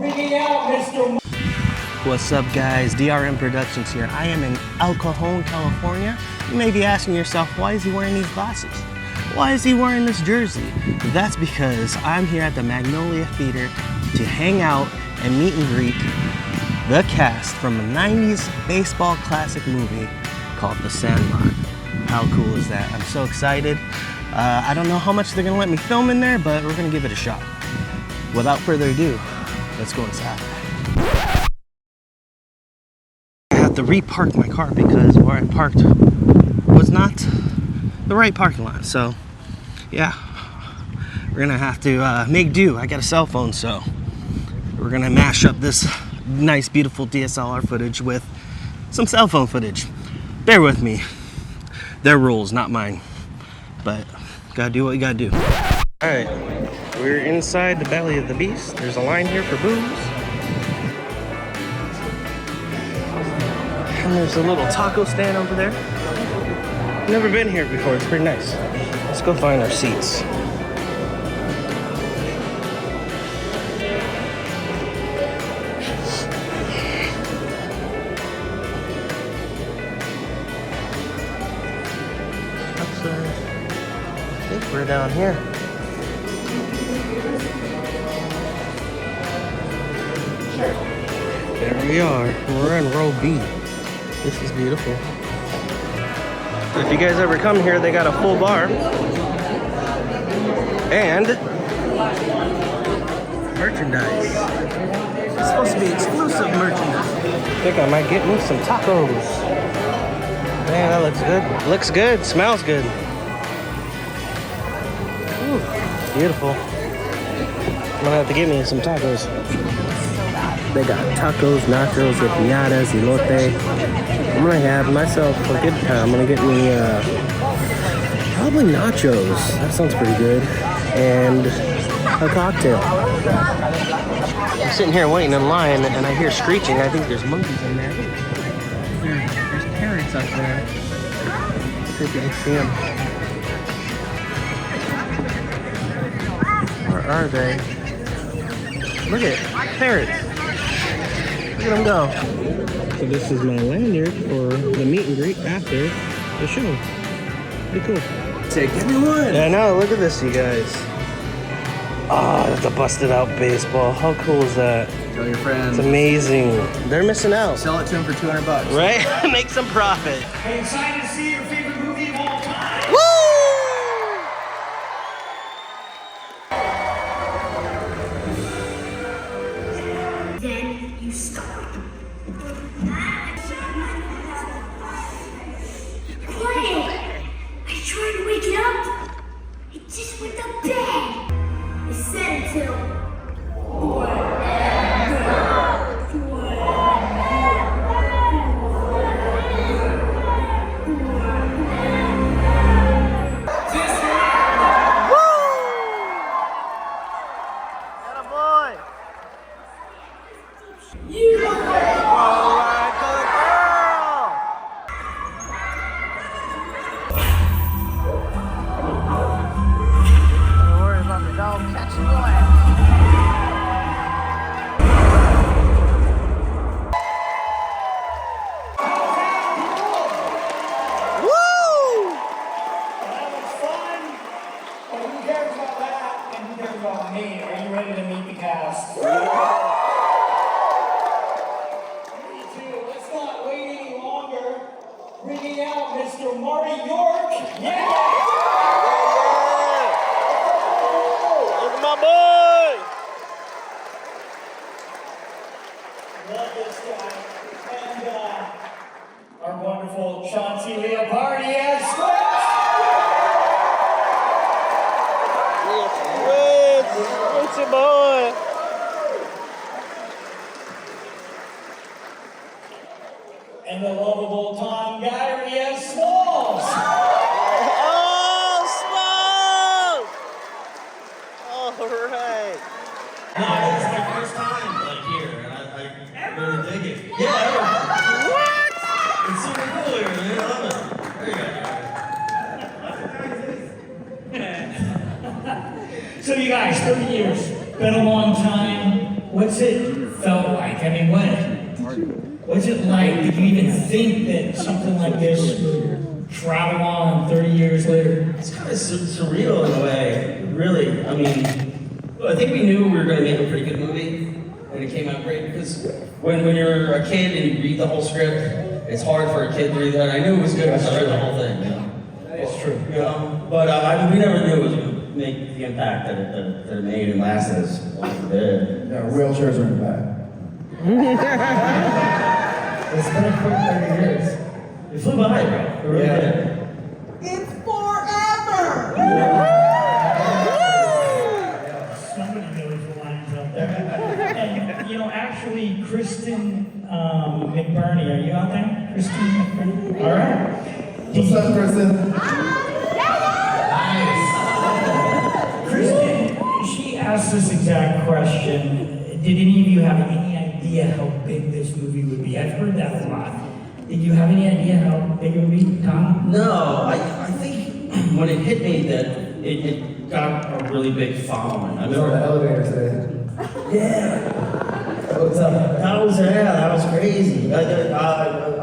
Bringing out Mr. What's up, guys? DRM Productions here. I am in El Cajon, California. You may be asking yourself, why is he wearing these glasses? Why is he wearing this jersey? That's because I'm here at the Magnolia Theater to hang out and meet and greet the cast from a 90s baseball classic movie called The Sandlot. How cool is that? I'm so excited. I don't know how much they're gonna let me film in there, but we're gonna give it a shot. Without further ado, let's go inside. I have to repark my car because where I parked was not the right parking lot. So yeah, we're gonna have to make do. I got a cell phone, so we're gonna mash up this nice, beautiful DSLR footage with some cell phone footage. Bear with me. Their rules, not mine. But gotta do what you gotta do. All right, we're inside the belly of the beast. There's a line here for booze. And there's a little taco stand over there. Never been here before, it's pretty nice. Let's go find our seats. I think we're down here. There we are. We're in row B. This is beautiful. If you guys ever come here, they got a full bar. And merchandise. It's supposed to be exclusive merchandise. I think I might get me some tacos. Man, that looks good. Looks good, smells good. Ooh, beautiful. I'm gonna have to get me some tacos. They got tacos, nachos, empanadas, elote. I'm gonna have myself a good time. I'm gonna get me probably nachos. That sounds pretty good. And a cocktail. I'm sitting here waiting in line and I hear screeching. I think there's monkeys in there. There's parrots up there. See if you can see them. Where are they? Look at parrots. Look at them go. So this is my lanyard for the meet and greet after the show. Pretty cool. Say, give me one. Yeah, I know. Look at this, you guys. Oh, that's a busted out baseball. How cool is that? Tell your friends. It's amazing. They're missing out. Sell it to them for $200. Right? Make some profit. Are you excited to see your favorite movie of all time? Woo! Then you stop. Quiet! I tried to wake it up. It just went to bed. I said until Me, are you ready to meet the cast? Me too. Let's not wait any longer. Bringing out Mr. Marty York. Yeah! Look at my boy! Love this guy. And our wonderful Chauncey Leopardi as Square. What's your boy? And the lovable Tom Gyrie as Smalls. Oh, Smalls! All right. No, this is my first time like here, and I really dig it. Yeah, What? it's super cool here, man. I love it. There you go. So you guys, 30 years, been a long time. What's what's it felt like? I mean, what's it like? Did you even think that something like this would travel on 30 years later? It's kind of surreal in a way, really. I mean, I think we knew we were going to make a pretty good movie, and it came out great because when you're a kid and you read the whole script, it's hard for a kid to read that. I knew it was good because I read the whole thing. You know? It's true. You know? But we never knew it was going to make the impact that it made and lasted as long as it did. Yeah, wheelchairs are in the back. It's been a quick 30 years. It flew by, bro. It really did. It's forever! Somebody knows the lines out there. And, you know, actually, Kristen McBurney, are you out there? Kristen McBurney? All right. What's up, Kristen? Kristen, she asked this exact question. Did any of you have any idea how big this movie would be? I've heard that a lot. Did you have any idea how big it would be, Tom? No, I think when it hit me that it got a really big following. I I was on the remember. elevator today. Yeah. What's up? That was crazy. I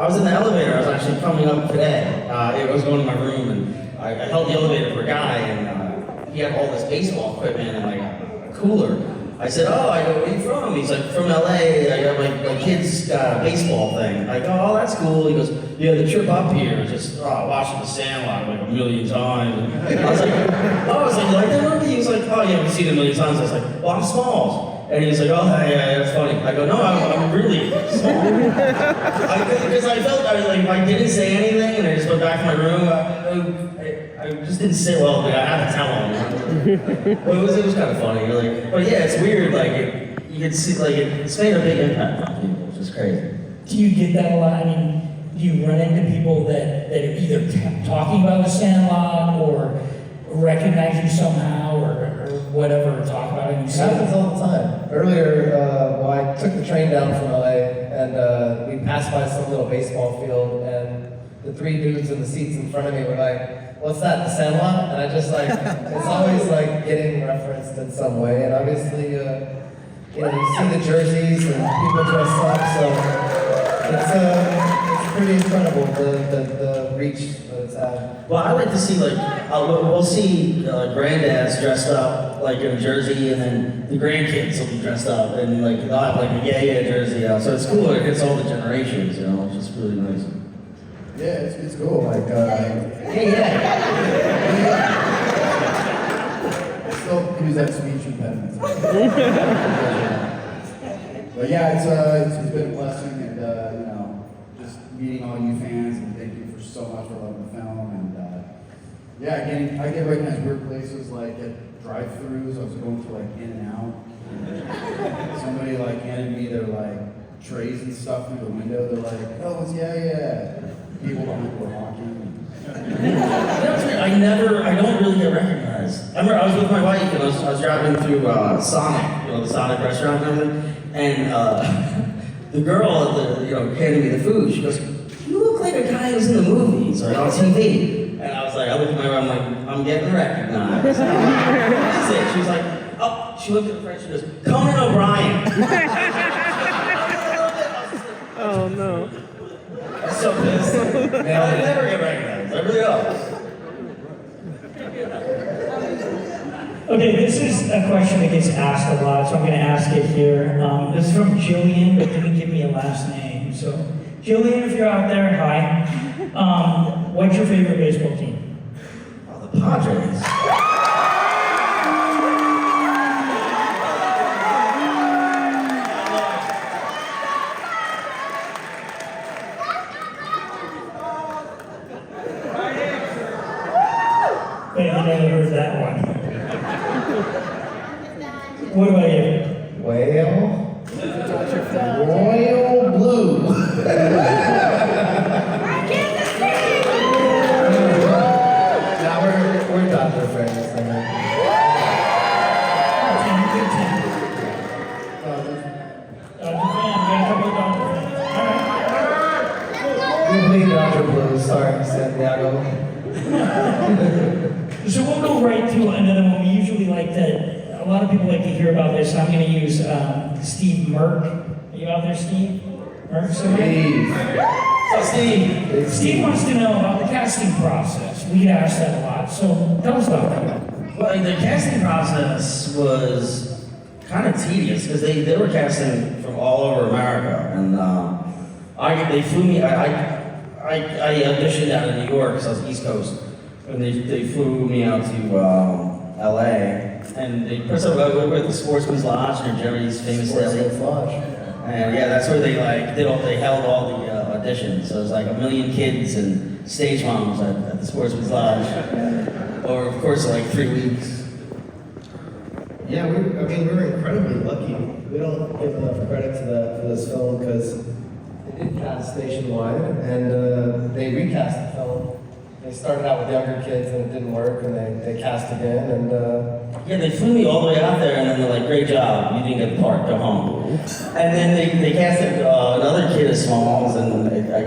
was in the elevator. I was actually coming up today. I was going to my room and I held the elevator for a guy and he had all this baseball equipment and like a cooler. I said, "Oh," I go, "Where are you from?" He's like, "From LA. I got my kid's baseball thing." I go, "Oh, that's cool." He goes, "Yeah, the trip up here, just watching the Sandlot like a million times." And I was like, "Oh," I was like, "You like that movie?" He was like, "Oh yeah, we've seen it a million times." I was like, "Well, I'm Smalls." And he was like, "Oh, yeah, that's funny." I go, "No, I'm really small." Because I felt like if I didn't say anything and I just went back to my room, I just didn't sit well. But I had to tell him. But it was kind of funny. Like, but yeah, it's weird. Like you can see, like it's made a big impact on people, which is crazy. Do you get that a lot? I mean, do you run into people that are either talking about the Sandlot or recognize you somehow or whatever, talk about it? It happens all the time. Earlier, well, I took the train down from LA and we passed by some little baseball field and the three dudes in the seats in front of me were like, "What's that, the Sandlot?" And I just like, it's always like getting referenced in some way. And obviously, you know, you see the jerseys and people dress up, so it's pretty incredible, the reach that it's at. Well, I like to see like we'll see granddads dressed up like in a jersey, and then the grandkids will be dressed up and like they'll have like a yeah jersey. So it's cool. It hits all the generations. You know, it's just really nice. Yeah, it's cool. Like, Yeah. I still use that speech impediment. But yeah, it's been a blessing, and you know, just meeting all you fans, and thank you for so much for loving the film. And yeah, I get recognized weird places like at drive-throughs. I was going to like In-N-Out. Somebody like handed me their like trays and stuff through the window. They're like, "Oh, it's yeah." People behind were honking. I don't really get recognized. I remember I was with my wife and I was driving through Sonic, you know, the Sonic restaurant and everything, and the girl at the, handed me the food. She goes, "You look like a guy who's in the movies or on TV." And I was like, I looked at my wife, I'm like, "I'm getting recognized." What is it? She was like, "Oh," she looked at the friend, she goes, "Conan O'Brien." Oh no. I'm so pissed. Man, I never get recognized. I really don't. Okay, this is a question that gets asked a lot, so I'm going to ask it here. This is from Jillian, but didn't give me a last name. So, Jillian, if you're out there, hi. What's your favorite baseball team? Oh, the Padres. I never heard that one. What about you? Well, royal blue. Now we're Dodger friends. Good team. Dodger fan, got a couple of Dodger fans. All We bleed Dodger blue. Sorry, Santiago. right. So we'll go right to another one. We usually like to lot of people like to hear about this. I'm going to use Steve Merck. Are you out there, Steve? Merck, Steve. So Steve wants to know about the casting process. We get asked that a lot, so tell us about that. Well, the casting process was kind of tedious because they were casting from all over America, and they flew me. I auditioned out of New York, so I was East Coast, and they flew me out to LA, and they put us over at the Sportsman's Lodge near Jerry's famous deli. Sportsman's Lodge. And yeah, that's where they they held all the auditions. So it was like 1 million kids and stage moms at the Sportsman's Lodge, or of course like 3 weeks. Yeah, we were incredibly lucky. We don't give enough credit for this film because they did cast nationwide, and they recast the film. They started out with younger kids and it didn't work, and they cast again, and Yeah, they flew me all the way out there, and then they're like, "Great job, you didn't get the part, go home." And then they casted another kid as Smalls, and I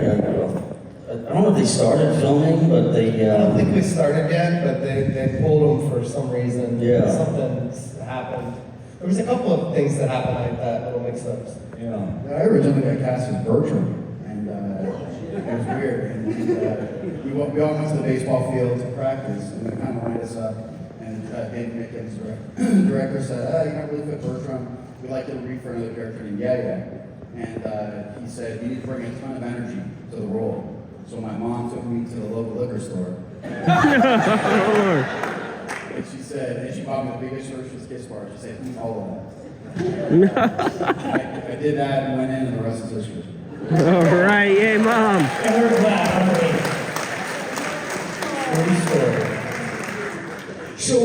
don't know if they started filming, but they. I don't think we started yet, but they pulled them for some reason. Yeah. Something happened. There was a couple of things that happened like that, little mix-ups. Yeah. I originally got cast as Bertram, and it was weird. And, we all went to the baseball field to practice, and they kind of lined us up. And Dave Mickens, the director, said, "You're not really fit Bertram. We'd like you to read for another character named Yaya." And he said, "You need to bring a ton of energy to the role." So my mom took me to the local liquor store. And she said, and she bought me the biggest Hershey's Kiss bar. She said, "Eat all of that." I did that and went in, and the rest is history. All right, yay, Mom. And we're glad, aren't we? So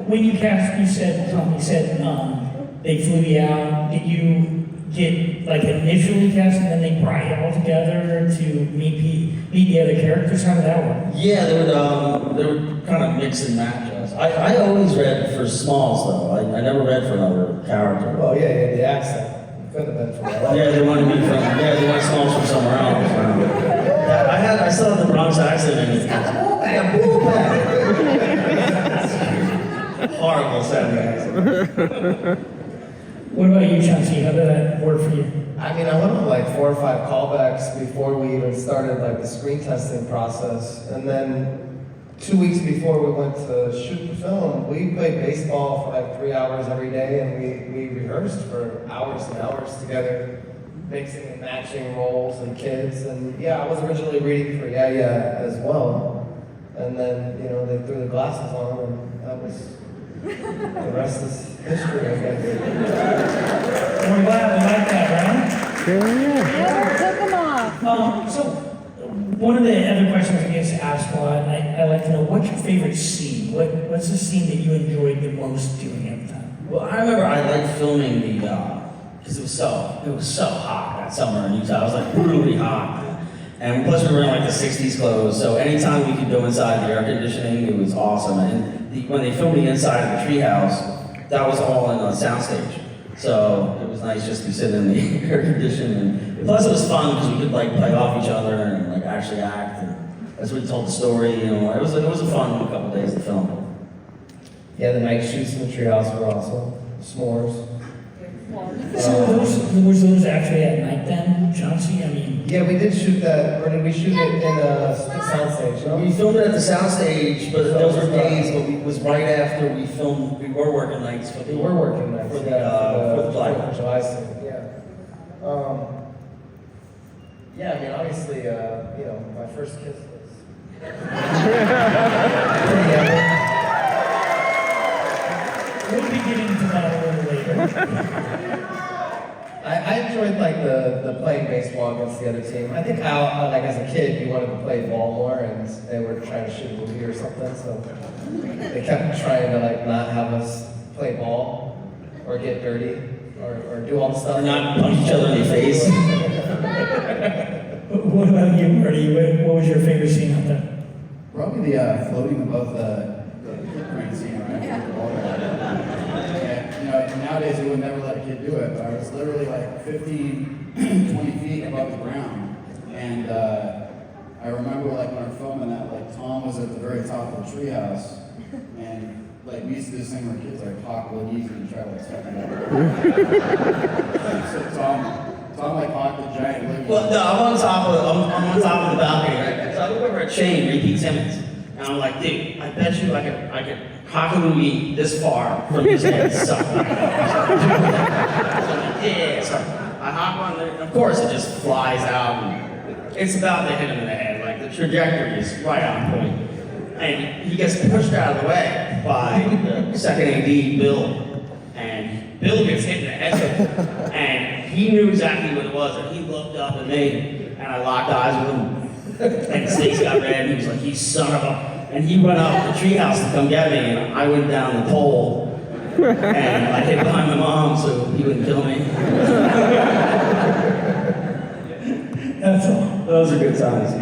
when you cast, you said they flew you out. Did you get like initially cast and then they brought you all together to meet the other characters? How did that work? Yeah, they would kind of mix and match us. I always read for Smalls though. I never read for another character. Oh yeah, the accent. Could have been from LA. Yeah, they wanted Smalls from somewhere else. I still have the Bronx accent, and it's bullback. Horrible sounding accent. What about you, Chauncey? How did that work for you? I mean, I went on like 4 or 5 callbacks before we even started like the screen testing process, and then 2 weeks before we went to shoot the film, we played baseball for like 3 hours every day, and we rehearsed for hours and hours together, mixing and matching roles and kids. And yeah, I was originally reading for Yaya as well, and then they threw the glasses on, and that was the rest is history, I guess. We're glad we like that, right? Yeah, took them off. So, one of the other questions I get asked a lot, I like to know, what's your favorite scene? What's the scene that you enjoyed the most doing every time? Well, I remember I liked filming because it was so hot that summer in Utah. It was like brutally hot. And plus we were in like the 60s clothes, so anytime we could go inside the air conditioning, it was awesome. And when they filmed the inside of the treehouse, that was all in a soundstage. So it was nice just to sit in the air conditioning. And plus it was fun because we could like play off each other and like actually act. And that's what we told the story. It was a fun couple days to film. Yeah, the night shoots in the treehouse were awesome. S'mores. So was those actually at night then, Chauncey? I mean... Yeah, we did shoot that, or did we shoot it in a soundstage, no? We filmed it at the soundstage, but those were days, but it was right after we filmed, we were working nights for the... We were working nights, for the July July. July scene, yeah. Yeah, I mean, obviously, my first kiss was... pretty epic. We'll be getting to that a little later. I enjoyed like the playing baseball against the other team. I think how like as a kid you wanted to play ball more, and they were trying to shoot a movie or something, so they kept trying to like not have us play ball or get dirty or do all the stuff. Or not punch each other in the face. What about you, Marty? What was your favorite scene out there? Probably the floating above the crane scene, right? Yeah, nowadays we would never let a kid do it, but I was literally like 15, 20 feet above the ground. And I remember like when we were filming that, like Tom was at the very top of the treehouse, and like we used to do this thing where kids like hawk woogies and try to like suck them up. so I'm like hawk the giant woogie. Well, no, I'm on top of the balcony, right? So I look over at Shane, Repeat Simmons, and I'm like, dude, I bet you I could cock a loogie this far from his head. So, yeah, so I hop on there, and of course it just flies out, and it's about to hit him in the head. Like the trajectory is right on point. And he gets pushed out of the way by the second AD, Bill. And Bill gets hit in the head. And he knew exactly what it was. And he looked up at me. And I locked eyes with him. And his face got red. And he was like, you son of a... And he went up the treehouse to come get me. And I went down the pole. And I hid behind my mom so he wouldn't kill me. That's all. Those are good times.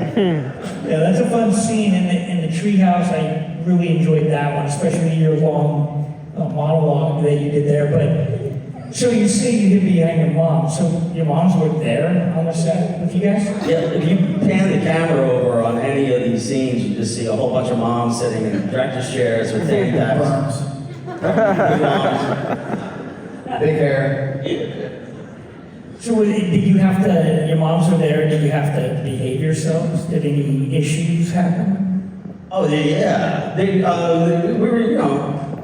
Yeah, that's a fun scene in the treehouse. I really enjoyed that one, especially your long monologue that you did there. But so you say you hid behind your mom. So your moms were there on the set with you guys? Yeah, if you pan the camera over on any of these scenes, you just see a whole bunch of moms sitting in director's chairs with tank tops. Big hair. So did you have to, your moms were there, did you have to behave yourselves? Did any issues happen? Oh, yeah. We were,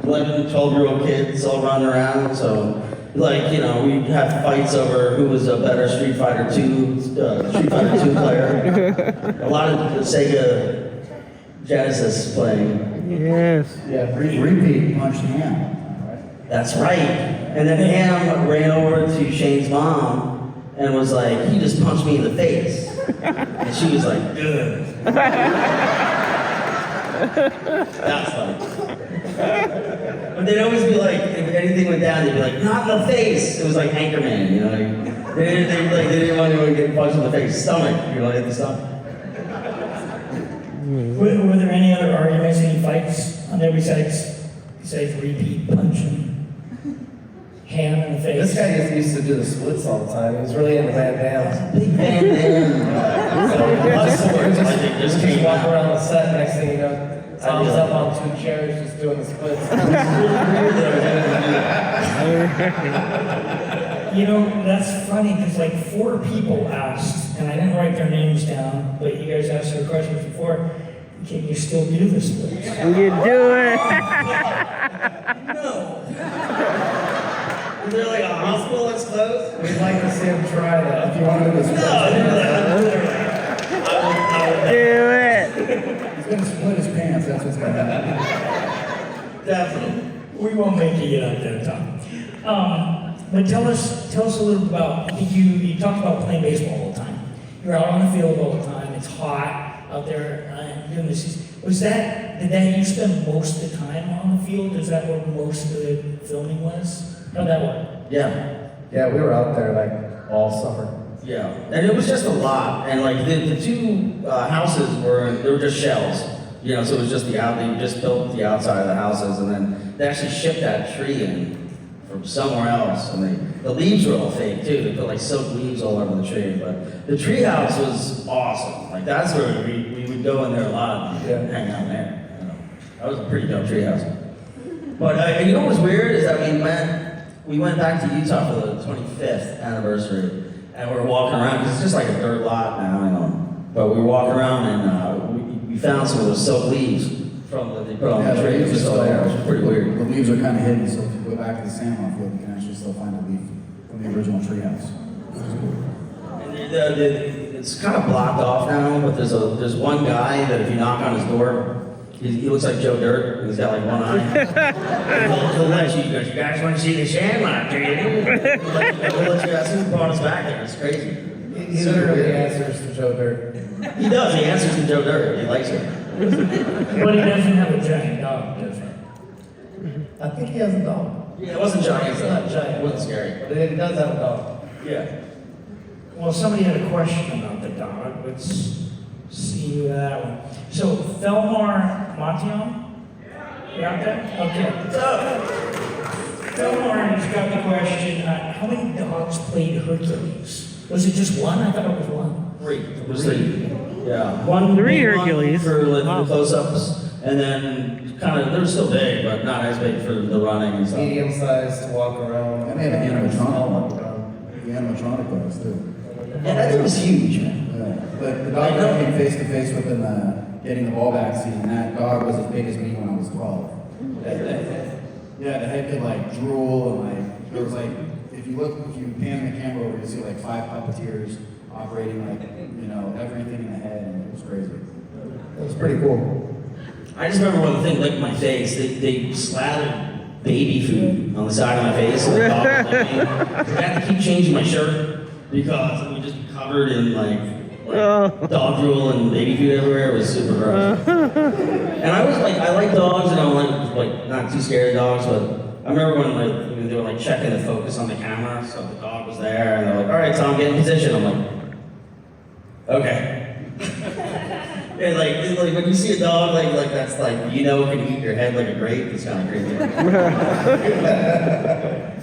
11, 12-year-old kids all running around, so, we'd have fights over who was a better Street Fighter 2 player. A lot of the Sega Genesis playing. Yes. Yeah, repeat punched Ham. That's right. And then Ham ran over to Shane's mom and was like, he just punched me in the face. And she was like, good. That's funny. But they'd always be like, if anything went down, they'd be like, not in the face. It was like Anchorman, They didn't want anyone to get punched in the face. Stomach, hit the stomach. Were there any other arguments, any fights on there besides repeat punching? Ham in the face. This guy used to do the splits all the time. He was really into Van Dams. Big Van Dam. Just walk around the set, next thing you know, Tom's up on 2 chairs just doing the splits. That's funny because like 4 people asked, and I didn't write their names down, but you guys asked their questions before. Can you still do the splits? You do it. No. Is there like a hospital that's closed? We'd like to see him try that. If you want to do this, No, Do it. he's gonna split his pants. That's what's gonna happen. definitely. We won't make you get up there, Tom. But tell us a little about, you talked about playing baseball all the time. You're out on the field all the time. It's hot out there doing this. Did you spend most of the time on the field? Is that where most of the filming was? How'd that work? Yeah. Yeah, we were out there like all summer. Yeah. And it was just a lot. And like the 2 houses they were just shells. So it was just they just built the outside of the houses, and then they actually shipped that tree in from somewhere else. And the leaves were all fake too. They put like silk leaves all over the tree. But the tree house was awesome. Like that's where we would go in there a lot and hang out there. That was a pretty dope tree house. But you know what was weird is that we went back to Utah for the 25th anniversary, and we were walking around because it's just like a dirt lot now, But we were walking around and we found some of those silk leaves from that they put on the tree. It was still there. It was pretty weird. The leaves are kind of hidden, so if you go back to the Sandlot field, you can actually still find a leaf from the original treehouse. And it's kind of blocked off now, but there's one guy that if you knock on his door, he looks like Joe Dirt, and he's got like one eye. He'll let you go, you guys want to see the Sandlot, do you? He'll let you ask who brought us back there. It's crazy. He literally answers to Joe Dirt. He does, he answers to Joe Dirt. He likes it. But he doesn't have a giant dog, does he? I think he has a dog. Yeah, it wasn't giant. It's not giant. It wasn't scary. But he does have a dog. Yeah. Well, somebody had a question about the dog. Let's see that one. So, Felmar Montion? You out there? Okay. What's up? Felmar's got the question, how many dogs played Hercules? Was it just one? I thought it was one. 3. It was 3. Yeah. 3 Hercules. For like, Wow. the close-ups, And then kind of, they were still big, but not as big for the running and stuff. Medium sized to walk around. And they had an Small animatronic. walk around. The animatronic dogs too. Yeah, that thing was huge, man. Yeah. But the dog that I came face to face with in getting the ball vaccine, that dog was as big as me when I was 12. Yeah, the head could like drool and like, there was like, if you pan the camera over, you see like 5 puppeteers operating like, everything in the head, and it was crazy. It was pretty cool. I just remember when the thing licked my face, they slathered baby food on the side of my face. And the dog was licking me. I had to keep changing my shirt because it was just covered in like dog drool and baby food everywhere. It was super gross. And I like dogs, and I'm like not too scared of dogs, but I remember when they were like checking the focus on the camera, so the dog was there, and they're like, "All right, Tom, get in position." I'm like, "Okay." And like when you see a dog like that's like can eat your head like a grape, it's kind of crazy.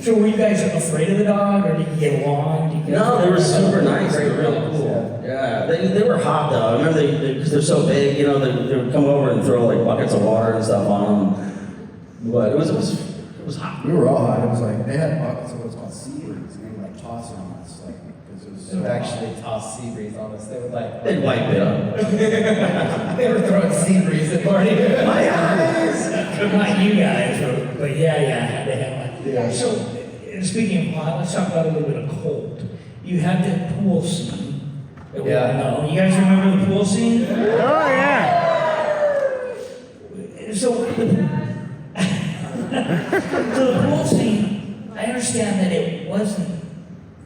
So were you guys afraid of the dog, or did you get along? No, they were super nice. They were really cool. Yeah, they were hot though. I remember because they're so big, they would come over and throw like buckets of water and stuff on them. But it was hot. We were all hot. It was like, they had buckets of what's called sea breeze, and they would like toss it on us, like, because it was They so would hot. actually toss sea breeze on us. They would like. They'd wipe it up. They were throwing sea breeze at Marty. My eyes. Not you guys, but yeah, they had one. Yeah. So, speaking of hot, let's talk about a little bit of cold. You had that pool scene. That we all know. You guys remember the pool scene? Oh, yeah. So the pool scene, I understand that it wasn't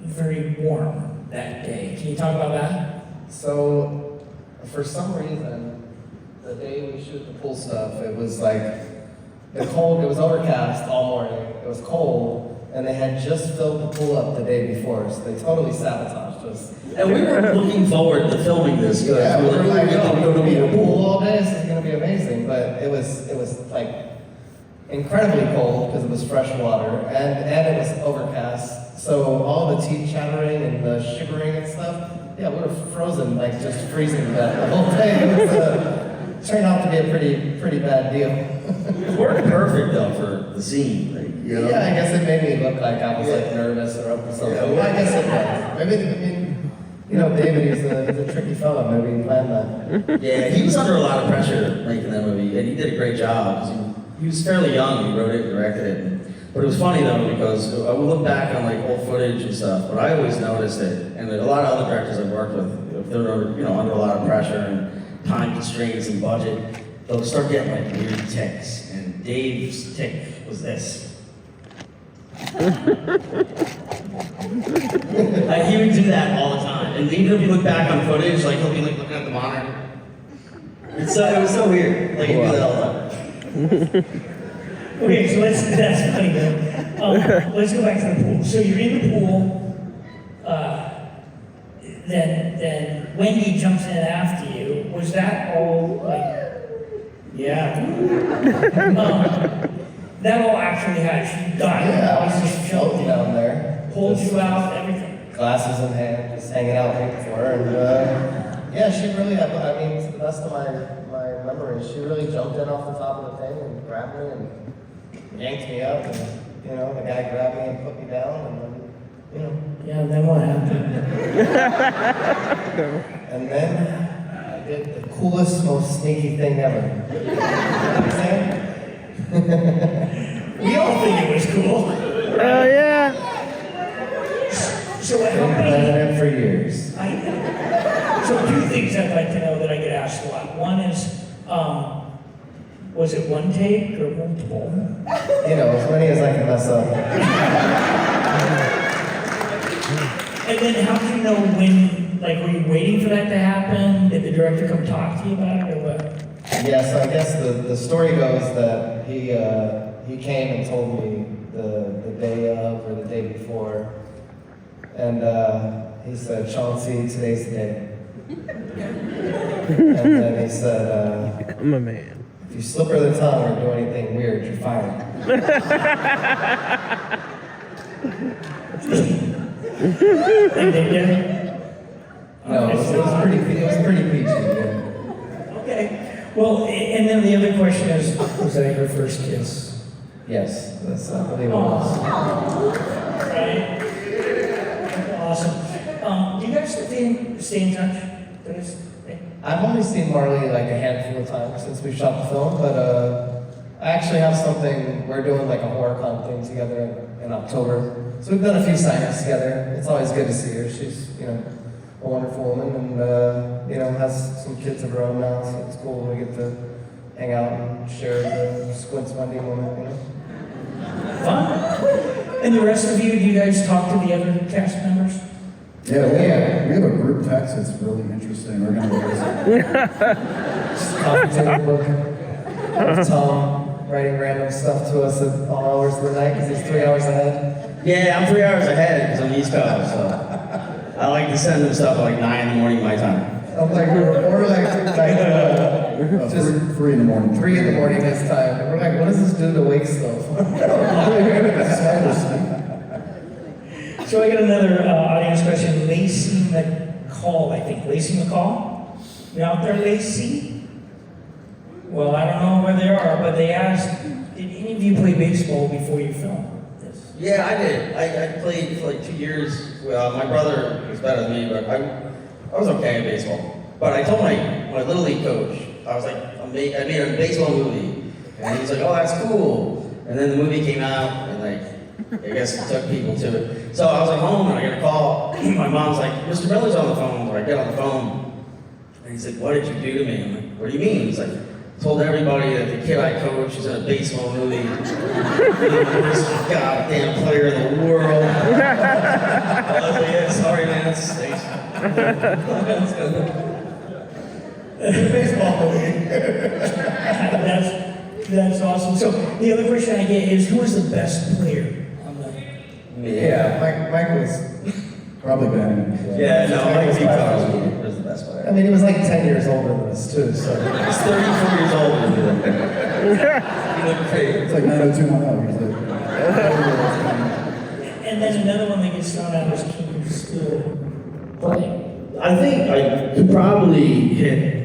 very warm that day. Can you talk about that? So, for some reason, the day we shoot the pool stuff, it was like it was overcast all morning. It was cold. And they had just filled the pool up the day before, so they totally sabotaged us. And we were looking forward to filming this because Yeah, we were like, we're we're gonna be in a pool pool. all day. This is gonna be amazing. But it was like incredibly cold because it was fresh water, and it was overcast. So all the teeth chattering and the shivering and stuff, yeah, we were frozen, like just freezing to death the whole day. It was, turned out to be a pretty bad deal. It worked perfect though for the scene. Yeah, I guess it made me look like I was like nervous or up to something. Yeah, Well, I guess it was. Maybe, David, he's a tricky fellow. Maybe he planned that. Yeah, he was under a lot of pressure making that movie, and he did a great job because he was fairly young. He wrote it, directed it. But it was funny though because I would look back on like old footage and stuff. But I always noticed it, and a lot of other directors I've worked with, if they're under a lot of pressure and time constraints and budget, they'll start getting like weird tics. And Dave's tic was this. He would do that all the time, and even if you look back on footage, like he'll be like looking at the monitor. It was so weird. Like he'd do that all the time. Okay, so that's funny though. Let's go back to the pool. So you're in the pool, then Wendy jumps in after you. Was that all like, yeah. That all actually had, she got Yeah, I was just just floating down there. pulled Just you out, everything. Glasses in hand, just hanging out waiting for her. And yeah, she really, I mean, to the best of my memory, she really jumped in off the top of the thing and grabbed me and yanked me up. And, the guy grabbed me and put me down. And then, Yeah, then what happened? and then I did the coolest, most sneaky thing ever. You know what I'm saying? We all think it was cool. Oh, yeah. So how Been many? planning it for years. So two things I'd like to know that I get asked a lot. One is, was it one take or multiple? As many as I can mess up. And then how do you know when, like, were you waiting for that to happen? Did the director come talk to you about it or what? Yeah, so I guess the story goes that he came and told me the day of or the day before, and he said, "Chauncey, today's the day." And then he said, I'm a man. "If you slip her the tongue or do anything weird, you're fired." And they did? No, it was pretty peachy. Yeah. Okay. Well, and then the other question is, was that your first kiss? Yes, that's I believe it was. Right? Awesome. Do you guys stay in touch? Guys? I've only seen Marley like a handful of times since we shot the film, but I actually have something, we're doing like a horror con thing together in October. So we've done a few signings together. It's always good to see her. She's, a wonderful woman and, has some kids of her own now, so it's cool when we get to hang out and share the Squints Wendy moment, Fun. And the rest of you, do you guys talk to the other cast members? Yeah, we have a group text that's really interesting. We're gonna Just coffee table book. Tom writing random stuff to us at all hours of the night because he's 3 hours ahead. Yeah, I'm 3 hours ahead because I'm East Coast, so I like to send them stuff at like 9 in the morning my time. I'm like, we're like just 3 in the morning. 3 in the morning his time. And we're like, what does this do to wake still? So I got another audience question. Lacey McCall, I think. Lacey McCall? You out there, Lacey? Well, I don't know where they are, but they asked, did any of you play baseball before you filmed this? Yeah, I did. I played for like 2 years. My brother was better than me, but I was okay at baseball. But I told my Little League coach, I was like, I made a baseball movie. And he's like, oh, that's cool. And then the movie came out, and I guess it took people to it. So I was at home, and I got a call. My mom's like, Mr. Miller's on the phone. So I get on the phone, and he's like, what did you do to me? I'm like, what do you mean? He's like, told everybody that the kid I coach is in a baseball movie. The worst goddamn player in the world. I was like, yeah, sorry, man, that stinks. Baseball movie. That's awesome. So the other question I get is, who was the best player on the... Yeah, Mike was. Probably Ben. Yeah, no, Mike Peacock was the best player. I mean, he was like 10 years older than us too, so. He's 34 years old. He looked great. It's like 90210. He's like, And then another one that gets thrown out is, can you still play? I think I could probably hit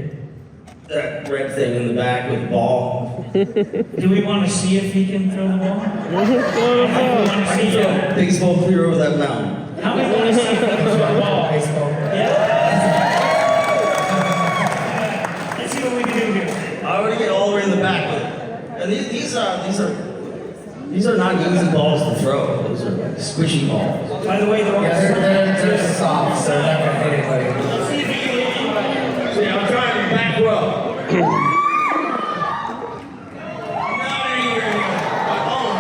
that red thing in the back with the ball. Do we want to see if he can throw the ball? I can throw baseball clear over that mountain. How many want to see if he can throw the ball? Baseball. Yeah? Let's see what we can do here. I already get all the way in the back with it. And these are not easy balls to throw. Those are like squishy balls. By the way, They're soft, so they're not gonna hit anybody. See, I'm trying to back row. Not anywhere near my home.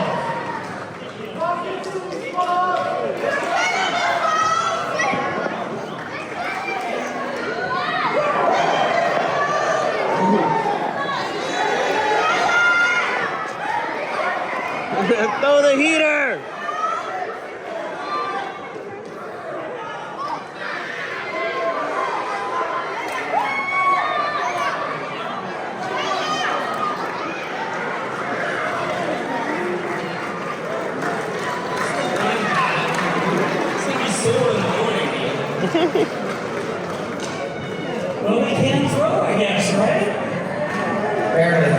Throw the heater! Well, we can throw, I guess, right? Barely.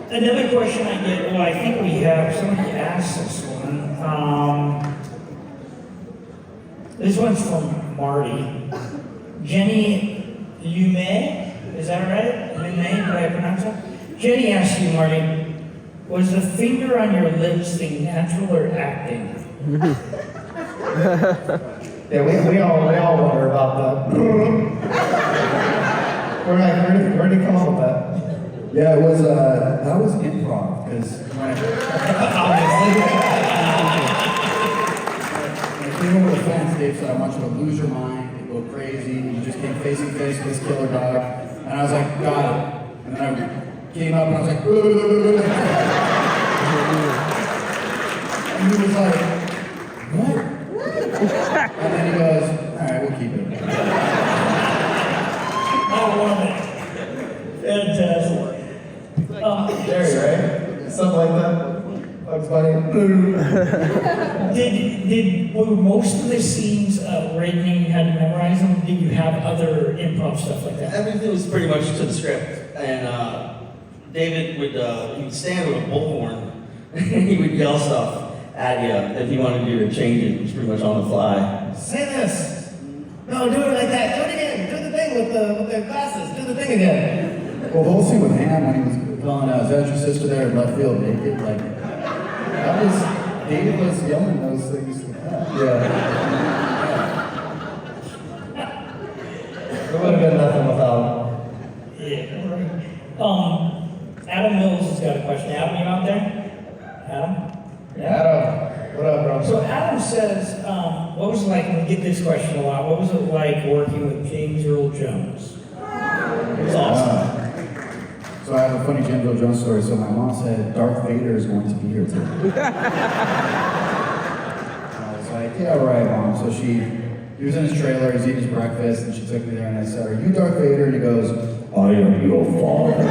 Another question I get, well, I think we have, somebody asked this one. This one's from Marty. Jenny Lumet, is that right? Lumet, did I pronounce that? Jenny asked you, Marty, was the finger on your lips thing natural or acting? Yeah, we all wonder about that. We're like, where'd he come up with that? yeah, it was, that was improv, because when I came over to fans, Dave said, I want you to lose your mind, and go crazy, you just came face to face with this killer dog, and I was like, got it. And then I came up and I was like, and he was like, what? And then he goes, all right, we'll keep it. I love it. Fantastic. Jerry, right? Something like that. Bugs funny. Were most of the scenes written and you had to memorize them? Did you have other improv stuff like that? Everything was pretty much to the script, and David would he would stand with a bullhorn and he would yell stuff at you if you wanted you to change it. It was pretty much on the fly. Say this. No, do it like that. Do it again. Do the thing with the glasses. Do the thing again. Well, the whole scene with Ham when he was calling out, is that your sister there in left field naked? Like, that was, David was yelling those things. Yeah. It would have been nothing without Yeah. Adam Mills has got a question. Adam, you out there? Adam? Adam, what up, bro? So Adam says, what was it like, we get this question a lot, what was it like working with James Earl Jones? It was awesome. So I have a funny Jim Earl Jones story. So my mom said Darth Vader is going to be here today. I was like, yeah, right, Mom. So he was in his trailer, he's eating his breakfast, and she took me there and I said, are you Darth Vader? And he goes, I am your father.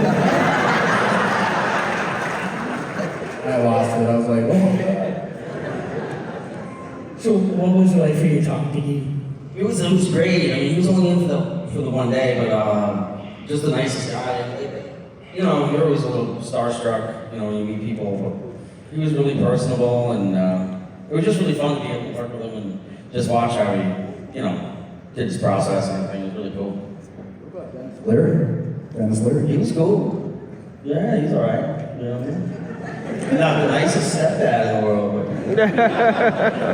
And I lost it. I was like, oh my God. So what was it like for you talking to you? It was great. I mean, he was only in for the one day, but just the nicest guy. You know, you're always a little starstruck, you know, when you meet people, but he was really personable, and it was just really fun to be able to work with him and just watch how he, you know, did his process and everything. It was really cool. Larry? Dennis Larry? He was cool. Yeah, he's alright. You know what I mean? Not the nicest stepdad in the world, but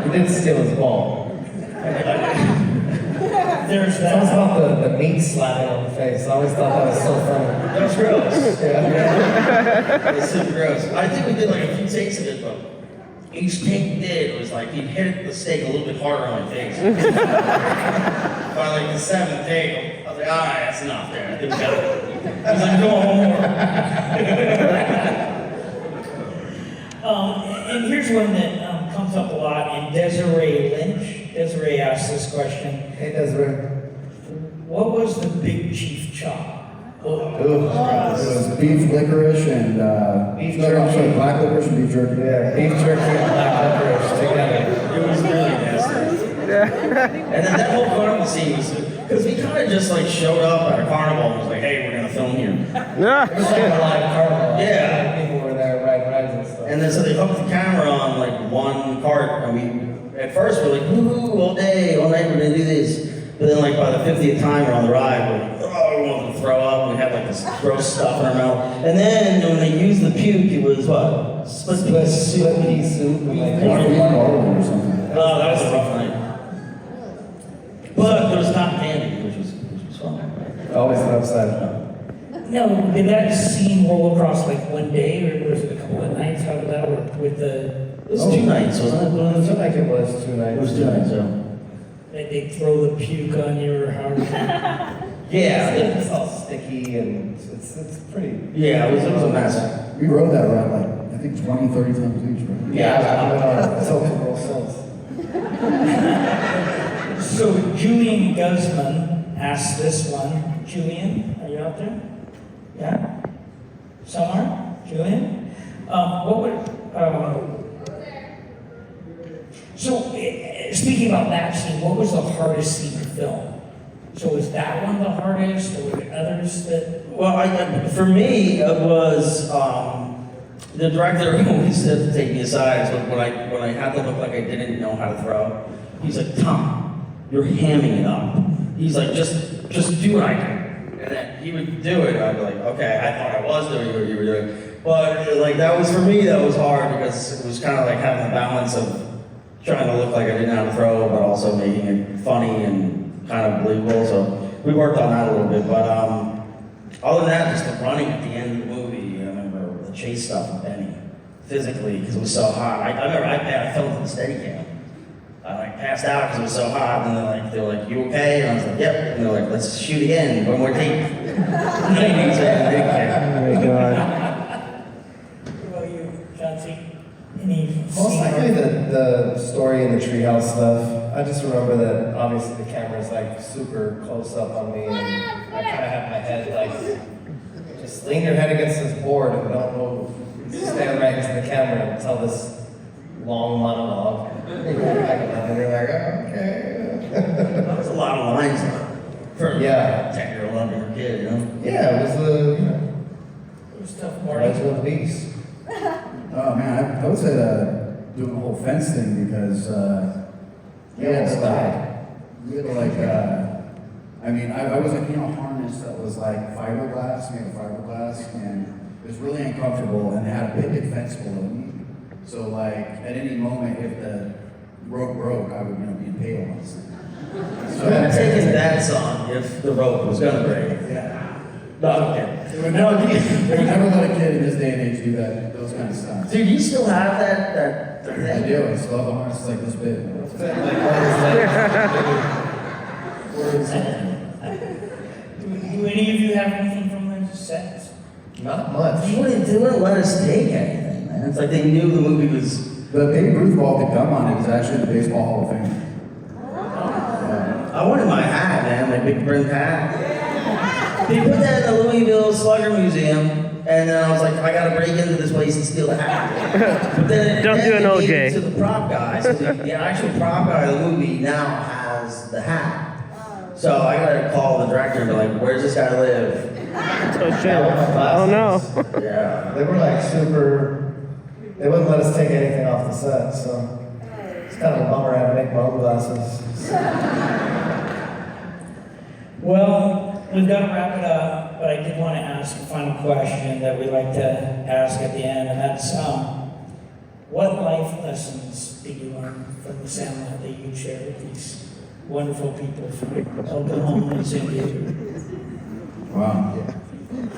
He did steal his ball. There's It's always that. about the meat slapping on the face. I always thought that was so funny. that was gross. Yeah. It's super gross. I think we did like a few takes of it, but each take we did was like he'd hit the steak a little bit harder on my face. By like the seventh take, I was like, all right, that's enough there. I think we got it. He was like, go on, one more. And here's one that comes up a lot, and Desiree Lynch. Desiree asked this question. Hey, Desiree. What was the Big Chief chop? It was beef licorice and Beef no, jerky. sorry, black licorice and beef jerky. Yeah, beef jerky and black licorice together. It was really nasty. And then that whole carnival scene was, because we kind of just like showed up at a carnival and was like, hey, we're gonna film here. It was like a live carnival. Yeah. People were there riding rides and stuff. And then so they hooked the camera on like one cart, and we, at first we're like, woohoo, all day, all night, we're gonna do this. But then like by the 50th time we're on the ride, we're like, oh, we want to throw up, and we had like this gross stuff in our mouth. And then when they used the puke, it was what? Split pea soup. Split pea soup and like Beef garlic or something. Oh, that was a rough night. But there was cotton candy, which was fun. always an upside. No, did that scene roll across like one day, or was it a couple of nights? How did that work with the? It was 2 nights, wasn't it? I feel like it was 2 nights. It was 2 nights, yeah. They throw the puke on you, or however. Yeah, It's all sticky and it's pretty. yeah, it was a mess. We rode that ride like, I think 20, 30 times each, right? Yeah, I've been on Tilted Roll since. So Julian Guzman asked this one. Julian, are you out there? Yeah? Somewhere? Julian? What would... speaking about that scene, what was the hardest scene to film? So was that one the hardest, or were there others that... Well, for me, it was the director always had to take me aside. So when I had to look like I didn't know how to throw, he's like, Tom, you're hamming it up. He's like, just do what I do. And then he would do it. I'd be like, okay, I thought I was doing what you were doing. But like that was for me, that was hard because it was kind of like having the balance of trying to look like I didn't know how to throw, but also making it funny and kind of believable. So we worked on that a little bit. But other than that, just the running at the end of the movie, I remember the chase stuff with Benny, physically, because it was so hot. I remember I fell into the Steadicam. I like passed out because it was so hot, and they were like, you okay? And I was like, yep. And they're like, let's shoot again, one more take. 90s, Oh my God. What about you, Chauncey? Any Most scene likely or- the story and the treehouse stuff. I just remember that obviously the camera's like super close up on me, and I kind of have my head like, just lean your head against this board and don't move. Just stand right into the camera and tell this long monologue. And you're like, okay. That was a lot of lines for Yeah. 10 or 11-year kid, you know? Yeah, it was the, It was tough, March Marty. of the Beast. Oh man, I would say doing the whole fence thing because He almost died. we had to like I mean I was like a harness that was like fiberglass, made of fiberglass, and it was really uncomfortable, and they had a big fence below me. So like at any moment if the rope broke, I would be impaled on this thing. So I'm taking bets on if the rope was gonna break. Yeah. No, okay. They would never let a kid in this day and age do those kind of stunts. Dude, you still have that I thing? do. I still have a harness like this big. Do any of you have anything from the set? Not much. They wouldn't let us take anything, man. It's like they knew the movie was. The Babe Ruth ball with the gum on it is actually in the Baseball Hall of Fame. I wanted my hat, man, my big brim hat. They put that in the Louisville Slugger Museum, and then I was like, I gotta break into this place and steal the hat. But then Don't do an they gave OJ. it to the prop guy, so the actual prop guy of the movie now has the hat. So I gotta call the director and be like, where's this guy live? Oh shit. Oh no. Yeah. They were like super, they wouldn't let us take anything off the set, so it's kind of a bummer having to make my own glasses. Well, we've got to wrap it up, but I did want to ask a final question that we like to ask at the end, and that's what life lessons did you learn from the Sandlot that you share with these wonderful people from Oklahoma and San Diego? Wow.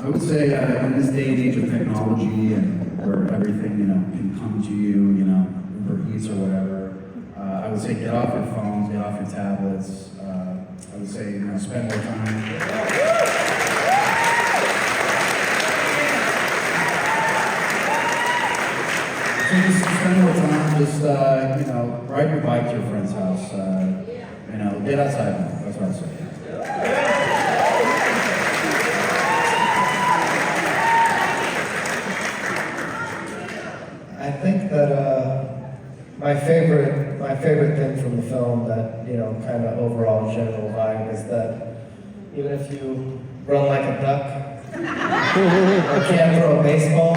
I would say in this day and age of technology and where everything, can come to you, Uber Eats or whatever, I would say get off your phones, get off your tablets. I would say, spend more time. So just spend more time, just, ride your bike to your friend's house. Get outside more. That's what I say. I think that my favorite thing from the film that kind of overall general vibe is that even if you run like a duck or can't throw a baseball,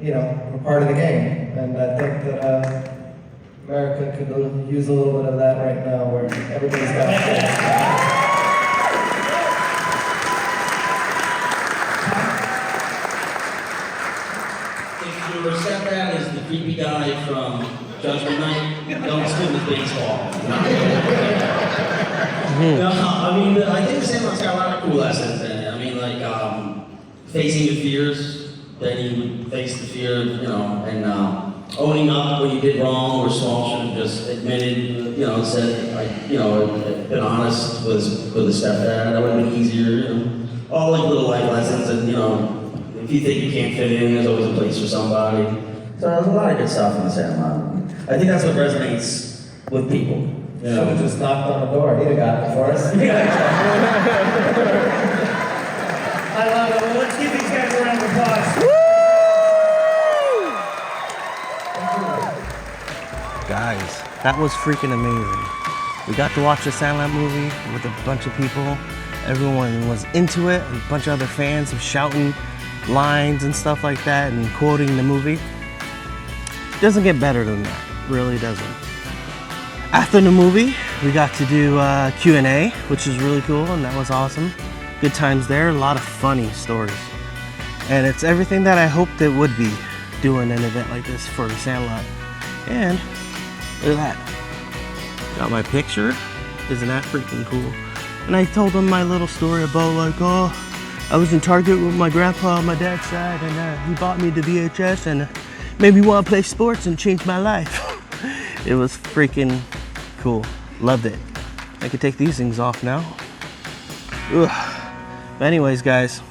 we're part of the game, and I think that America could use a little bit of that right now, where everybody's got a chance. If your stepdad is the creepy guy from Judgment Night, don't stick with baseball. No, I mean, I think the Sandlot's got a lot of cool lessons in it. I mean, like, facing your fears, then you would face the fear, and owning up when you did wrong or small, should have just admitted, said, been honest with the stepdad, that would have been easier, All like little life lessons, and, if you think you can't fit in, there's always a place for somebody. So there's a lot of good stuff in the Sandlot. I think that's what resonates with people. Should have just knocked on the door. He'd have got it for us. I love it. Well, let's give these guys a round of applause. Guys, that was freaking amazing. We got to watch the Sandlot movie with a bunch of people. Everyone was into it, and a bunch of other fans were shouting lines and stuff like that and quoting the movie. It doesn't get better than that, really doesn't. After the movie, we got to do Q&A, which is really cool, and that was awesome. Good times there, a lot of funny stories. And it's everything that I hoped it would be, doing an event like this for the Sandlot. And look at that. Got my picture. Isn't that freaking cool? And I told them my little story about I was in Target with my grandpa on my dad's side, and he bought me the VHS and made me want to play sports and changed my life. It was freaking cool. Loved it. I could take these things off now. Ugh. But anyways, guys,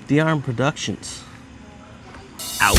DRM Productions out.